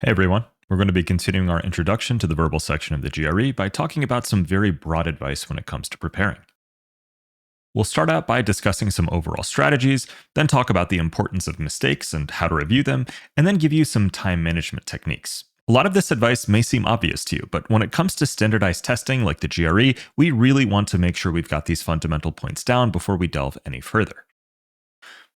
Hey everyone, we're going to be continuing our introduction to the verbal section of the GRE by talking about some very broad advice when it comes to preparing. We'll start out by discussing some overall strategies, then talk about the importance of mistakes and how to review them, and then give you some time management techniques. A lot of this advice may seem obvious to you, but when it comes to standardized testing like the GRE, we really want to make sure we've got these fundamental points down before we delve any further.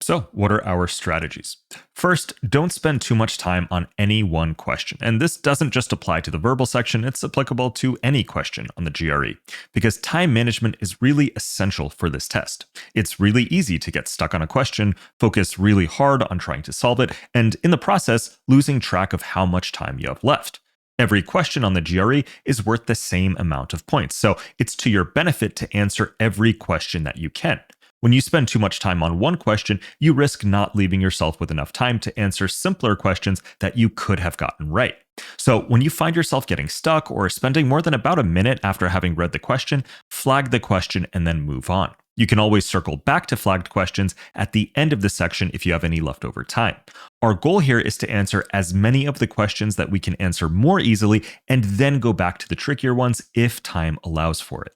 So, what are our strategies? First, don't spend too much time on any one question. And this doesn't just apply to the verbal section, it's applicable to any question on the GRE, because time management is really essential for this test. It's really easy to get stuck on a question, focus really hard on trying to solve it, and in the process, losing track of how much time you have left. Every question on the GRE is worth the same amount of points, so it's to your benefit to answer every question that you can. When you spend too much time on one question, you risk not leaving yourself with enough time to answer simpler questions that you could have gotten right. So, when you find yourself getting stuck or spending more than about a minute after having read the question, flag the question and then move on. You can always circle back to flagged questions at the end of the section if you have any leftover time. Our goal here is to answer as many of the questions that we can answer more easily and then go back to the trickier ones if time allows for it.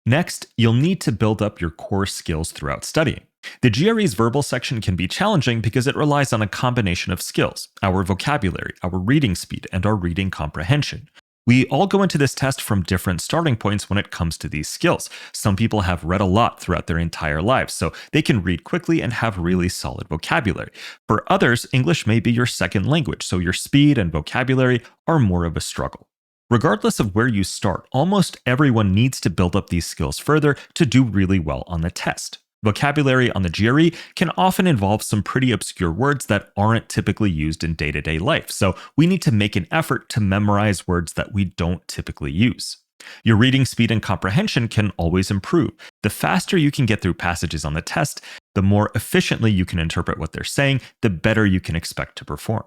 Next, you'll need to build up your core skills throughout studying. The GRE's verbal section can be challenging because it relies on a combination of skills: our vocabulary, our reading speed, and our reading comprehension. We all go into this test from different starting points when it comes to these skills. Some people have read a lot throughout their entire lives, so they can read quickly and have really solid vocabulary. For others, English may be your second language, so your speed and vocabulary are more of a struggle. Regardless of where you start, almost everyone needs to build up these skills further to do really well on the test. Vocabulary on the GRE can often involve some pretty obscure words that aren't typically used in day to day life, so we need to make an effort to memorize words that we don't typically use. Your reading speed and comprehension can always improve. The faster you can get through passages on the test, the more efficiently you can interpret what they're saying, the better you can expect to perform.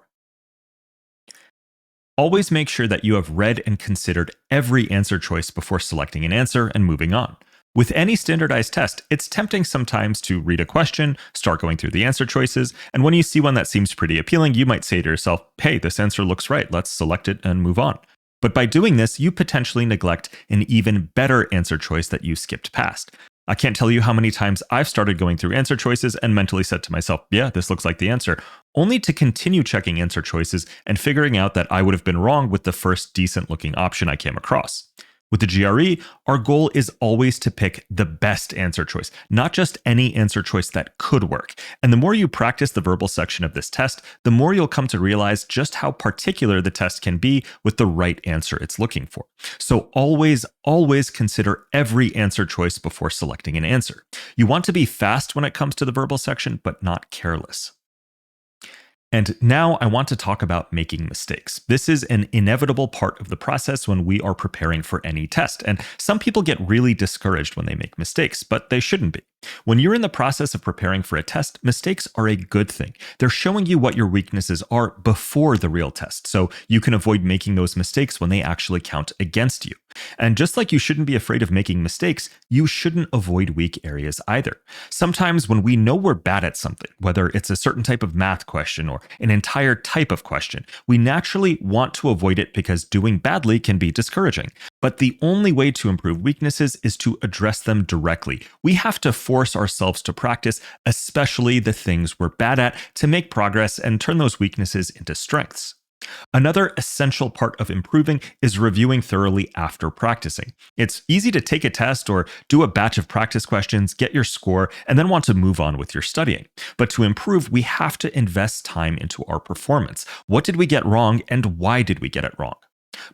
Always make sure that you have read and considered every answer choice before selecting an answer and moving on. With any standardized test, it's tempting sometimes to read a question, start going through the answer choices, and when you see one that seems pretty appealing, you might say to yourself, hey, this answer looks right, let's select it and move on. But by doing this, you potentially neglect an even better answer choice that you skipped past. I can't tell you how many times I've started going through answer choices and mentally said to myself, yeah, this looks like the answer, only to continue checking answer choices and figuring out that I would have been wrong with the first decent looking option I came across. With the GRE, our goal is always to pick the best answer choice, not just any answer choice that could work. And the more you practice the verbal section of this test, the more you'll come to realize just how particular the test can be with the right answer it's looking for. So always consider every answer choice before selecting an answer. You want to be fast when it comes to the verbal section, but not careless. And now I want to talk about making mistakes. This is an inevitable part of the process when we are preparing for any test. And some people get really discouraged when they make mistakes, but they shouldn't be. When you're in the process of preparing for a test, mistakes are a good thing. They're showing you what your weaknesses are before the real test, so you can avoid making those mistakes when they actually count against you. And just like you shouldn't be afraid of making mistakes, you shouldn't avoid weak areas either. Sometimes when we know we're bad at something, whether it's a certain type of math question or an entire type of question, we naturally want to avoid it because doing badly can be discouraging. But the only way to improve weaknesses is to address them directly. We have to force ourselves to practice, especially the things we're bad at, to make progress and turn those weaknesses into strengths. Another essential part of improving is reviewing thoroughly after practicing. It's easy to take a test or do a batch of practice questions, get your score, and then want to move on with your studying. But to improve, we have to invest time into our performance. What did we get wrong and why did we get it wrong?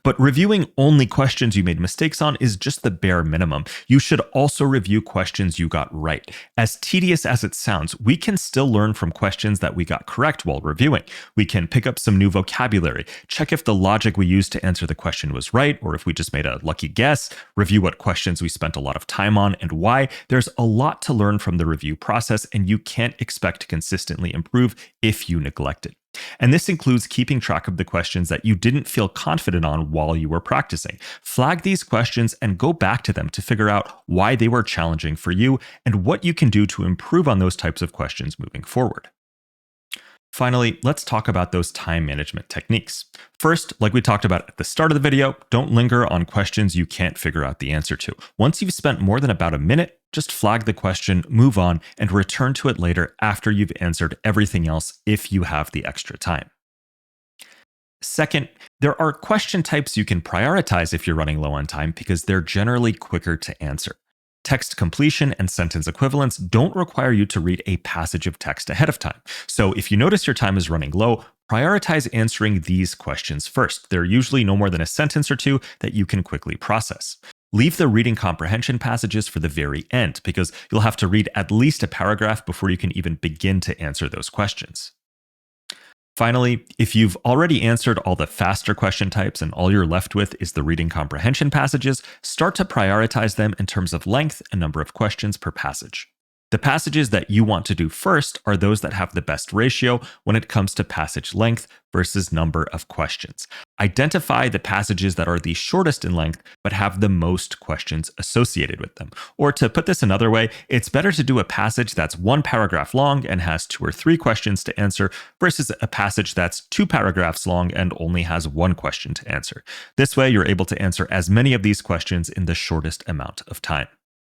But reviewing only questions you made mistakes on is just the bare minimum. You should also review questions you got right. As tedious as it sounds, we can still learn from questions that we got correct while reviewing. We can pick up some new vocabulary, check if the logic we used to answer the question was right, or if we just made a lucky guess, review what questions we spent a lot of time on and why. There's a lot to learn from the review process, and you can't expect to consistently improve if you neglect it. And this includes keeping track of the questions that you didn't feel confident on while you were practicing. Flag these questions and go back to them to figure out why they were challenging for you and what you can do to improve on those types of questions moving forward. Finally, let's talk about those time management techniques. First, like we talked about at the start of the video, don't linger on questions you can't figure out the answer to. Once you've spent more than about a minute, just flag the question, move on, and return to it later after you've answered everything else if you have the extra time. Second, there are question types you can prioritize if you're running low on time because they're generally quicker to answer. Text completion and sentence equivalence don't require you to read a passage of text ahead of time. So if you notice your time is running low, prioritize answering these questions first. They're usually no more than a sentence or two that you can quickly process. Leave the reading comprehension passages for the very end because you'll have to read at least a paragraph before you can even begin to answer those questions. Finally, if you've already answered all the faster question types and all you're left with is the reading comprehension passages, start to prioritize them in terms of length and number of questions per passage. The passages that you want to do first are those that have the best ratio when it comes to passage length versus number of questions. Identify the passages that are the shortest in length but have the most questions associated with them. Or to put this another way, it's better to do a passage that's 1 paragraph long and has 2 or 3 questions to answer versus a passage that's 2 paragraphs long and only has 1 question to answer. This way, you're able to answer as many of these questions in the shortest amount of time.